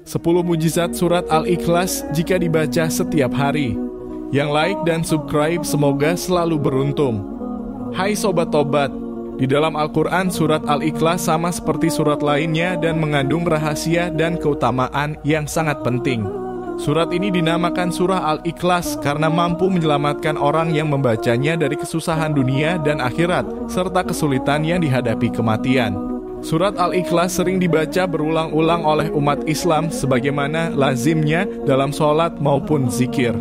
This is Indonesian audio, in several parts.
10 mujizat surat Al-Ikhlas jika dibaca setiap hari. Yang like dan subscribe semoga selalu beruntung. Hai Sobat Tobat, di dalam Al-Quran surat Al-Ikhlas sama seperti surat lainnya dan mengandung rahasia dan keutamaan yang sangat penting. Surat ini dinamakan surah Al-Ikhlas karena mampu menyelamatkan orang yang membacanya dari kesusahan dunia dan akhirat, serta kesulitan yang dihadapi kematian. Surat Al-Ikhlas sering dibaca berulang-ulang oleh umat Islam sebagaimana lazimnya dalam sholat maupun zikir.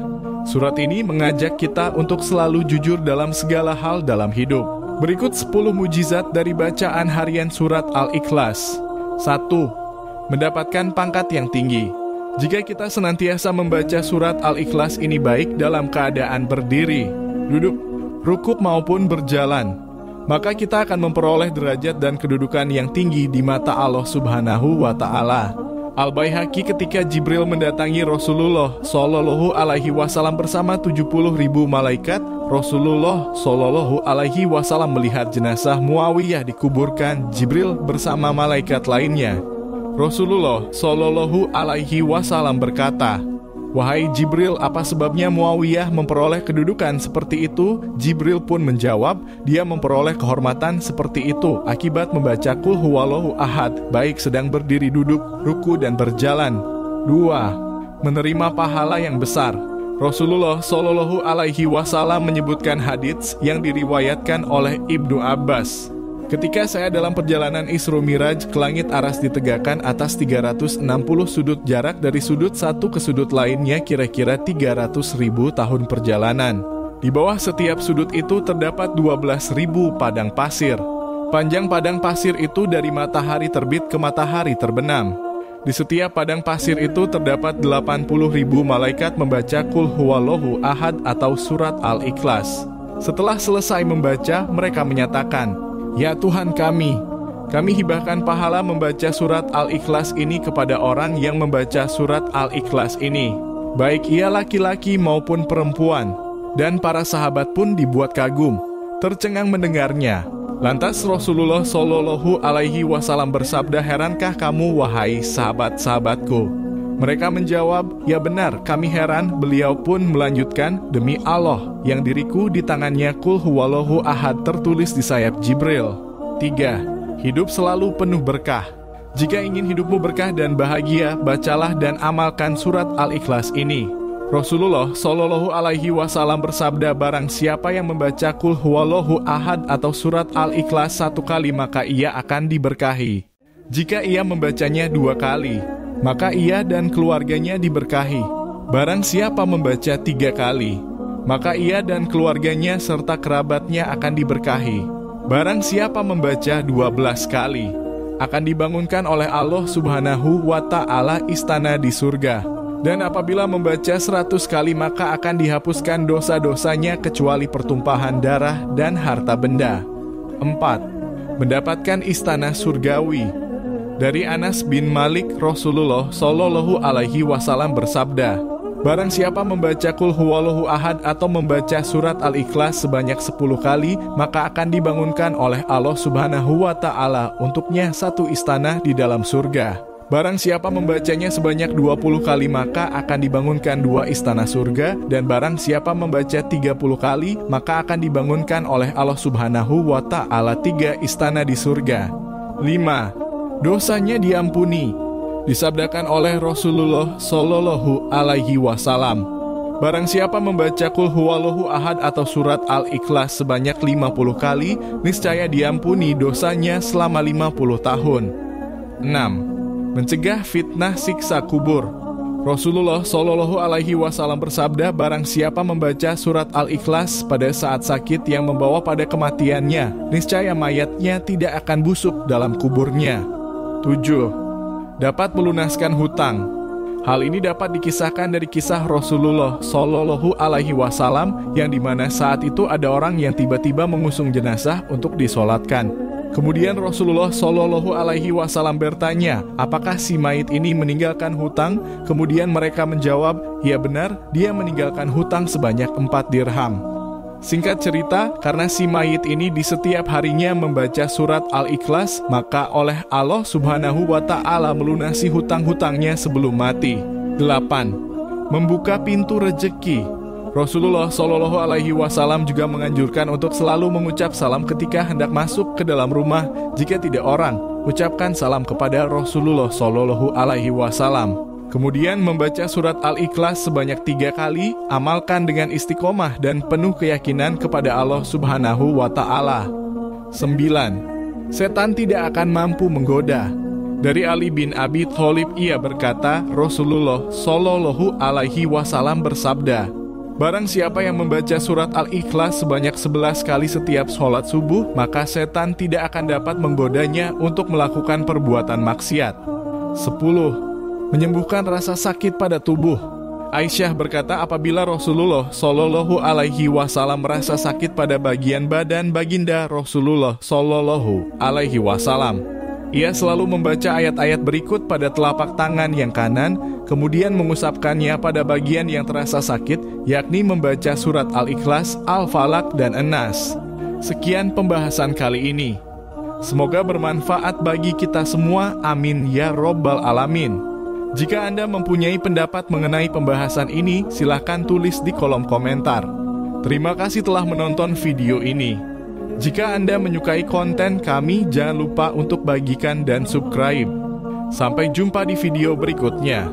Surat ini mengajak kita untuk selalu jujur dalam segala hal dalam hidup. Berikut 10 mujizat dari bacaan harian surat Al-Ikhlas. 1. Mendapatkan pangkat yang tinggi. Jika kita senantiasa membaca surat Al-Ikhlas ini baik dalam keadaan berdiri, duduk, rukuk maupun berjalan, maka kita akan memperoleh derajat dan kedudukan yang tinggi di mata Allah Subhanahu wa Ta'ala. Al-Baihaqi ketika Jibril mendatangi Rasulullah Shallallahu Alaihi Wasallam bersama 70.000 malaikat, Rasulullah Shallallahu Alaihi Wasallam melihat jenazah Muawiyah dikuburkan Jibril bersama malaikat lainnya. Rasulullah Shallallahu Alaihi Wasallam berkata, "Wahai Jibril, apa sebabnya Muawiyah memperoleh kedudukan seperti itu?" Jibril pun menjawab, dia memperoleh kehormatan seperti itu akibat membaca Qul Huwallahu Ahad, baik sedang berdiri duduk, ruku dan berjalan. 2. Menerima pahala yang besar. Rasulullah Shallallahu Alaihi Wasallam menyebutkan hadits yang diriwayatkan oleh Ibnu Abbas. Ketika saya dalam perjalanan Isra Miraj ke langit, aras ditegakkan atas 360 sudut, jarak dari sudut satu ke sudut lainnya kira-kira 300.000 tahun perjalanan. Di bawah setiap sudut itu terdapat 12.000 padang pasir. Panjang padang pasir itu dari matahari terbit ke matahari terbenam. Di setiap padang pasir itu terdapat 80.000 malaikat membaca Qul Huwallahu Ahad atau surat Al-Ikhlas. Setelah selesai membaca, mereka menyatakan, "Ya Tuhan kami hibahkan pahala membaca surat Al-Ikhlas ini kepada orang yang membaca surat Al-Ikhlas ini, baik ia laki-laki maupun perempuan." Dan para sahabat pun dibuat kagum, tercengang mendengarnya. Lantas Rasulullah Shallallahu Alaihi Wasallam bersabda, "Herankah kamu wahai sahabat-sahabatku?" Mereka menjawab, "Ya benar, kami heran." Beliau pun melanjutkan, "Demi Allah, yang diriku di tangannya Qul Huwallahu Ahad tertulis di sayap Jibril." 3. Hidup selalu penuh berkah. Jika ingin hidupmu berkah dan bahagia, bacalah dan amalkan surat Al-Ikhlas ini. Rasulullah Shallallahu Alaihi Wasallam bersabda, "Barang siapa yang membaca Qul Huwallahu Ahad atau surat Al-Ikhlas 1 kali, maka ia akan diberkahi. Jika ia membacanya 2 kali, maka ia dan keluarganya diberkahi. Barang siapa membaca 3 kali, maka ia dan keluarganya serta kerabatnya akan diberkahi. Barang siapa membaca 12 kali, akan dibangunkan oleh Allah Subhanahu wa Ta'ala istana di surga. Dan apabila membaca 100 kali, maka akan dihapuskan dosa-dosanya kecuali pertumpahan darah dan harta benda." 4. Mendapatkan istana surgawi. Dari Anas bin Malik, Rasulullah Shallallahu Alaihi Wasallam bersabda, "Barang siapa membaca Qul Huwallahu Ahad atau membaca surat Al-Ikhlas sebanyak 10 kali, maka akan dibangunkan oleh Allah Subhanahu wa Ta'ala untuknya 1 istana di dalam surga. Barang siapa membacanya sebanyak 20 kali, maka akan dibangunkan 2 istana surga. Dan barang siapa membaca 30 kali, maka akan dibangunkan oleh Allah Subhanahu wa Ta'ala 3 istana di surga." 5. Dosanya diampuni. Disabdakan oleh Rasulullah Shallallahu Alaihi Wasallam, barang siapa membaca Qul Huwallahu Ahad atau surat Al-Ikhlas sebanyak 50 kali, niscaya diampuni dosanya selama 50 tahun. 6. Mencegah fitnah siksa kubur. Rasulullah Shallallahu Alaihi Wasallam bersabda, barang siapa membaca surat Al-Ikhlas pada saat sakit yang membawa pada kematiannya, niscaya mayatnya tidak akan busuk dalam kuburnya. 7. Dapat melunaskan hutang. Hal ini dapat dikisahkan dari kisah Rasulullah Shallallahu Alaihi Wasallam yang dimana saat itu ada orang yang tiba-tiba mengusung jenazah untuk disolatkan. Kemudian Rasulullah Shallallahu Alaihi Wasallam bertanya, apakah si mayit ini meninggalkan hutang? Kemudian mereka menjawab, ya benar, dia meninggalkan hutang sebanyak 4 dirham. Singkat cerita, karena si mayit ini di setiap harinya membaca surat Al-Ikhlas, maka oleh Allah Subhanahu wa Ta'ala melunasi hutang-hutangnya sebelum mati. 8. Membuka pintu rejeki. Rasulullah Shallallahu Alaihi Wasallam juga menganjurkan untuk selalu mengucap salam ketika hendak masuk ke dalam rumah. Jika tidak orang, ucapkan salam kepada Rasulullah Shallallahu Alaihi Wasallam. Kemudian membaca surat Al-Ikhlas sebanyak 3 kali, amalkan dengan istiqomah dan penuh keyakinan kepada Allah Subhanahu wa Ta'ala. 9. Setan tidak akan mampu menggoda. Dari Ali bin Abi Thalib ia berkata, Rasulullah Shallallahu Alaihi Wasallam bersabda, barang siapa yang membaca surat Al-Ikhlas sebanyak 11 kali setiap sholat subuh, maka setan tidak akan dapat menggodanya untuk melakukan perbuatan maksiat. 10. Menyembuhkan rasa sakit pada tubuh. Aisyah berkata, apabila Rasulullah Shallallahu Alaihi Wasallam merasa sakit pada bagian badan baginda Rasulullah Shallallahu Alaihi Wasallam, ia selalu membaca ayat-ayat berikut pada telapak tangan yang kanan, kemudian mengusapkannya pada bagian yang terasa sakit, yakni membaca surat Al-Ikhlas, Al-Falaq, dan An-Nas. Sekian pembahasan kali ini. Semoga bermanfaat bagi kita semua. Amin ya Rabbal Alamin. Jika Anda mempunyai pendapat mengenai pembahasan ini, silahkan tulis di kolom komentar. Terima kasih telah menonton video ini. Jika Anda menyukai konten kami, jangan lupa untuk bagikan dan subscribe. Sampai jumpa di video berikutnya.